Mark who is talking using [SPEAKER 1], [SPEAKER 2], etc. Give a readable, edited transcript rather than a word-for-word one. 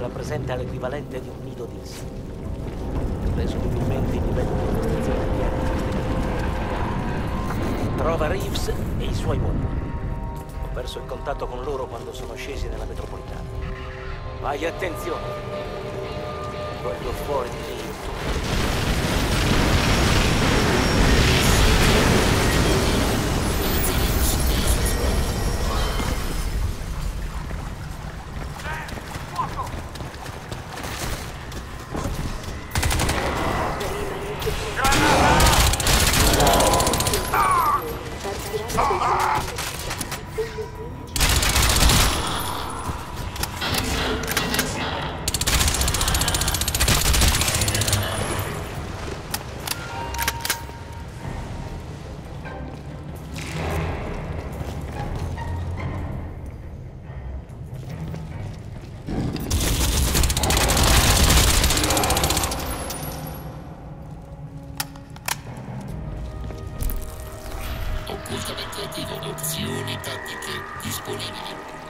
[SPEAKER 1] rappresenta l'equivalente di un nido di insetti. Presumibilmente il livello di costruzione odierno. Trova Reeves e i suoi uomini. Ho perso il contatto con loro quando sono scesi nella metropolitana. Fai attenzione. Voglio fuori di lì.
[SPEAKER 2] Occultamento attivo, opzioni tattiche disponibili.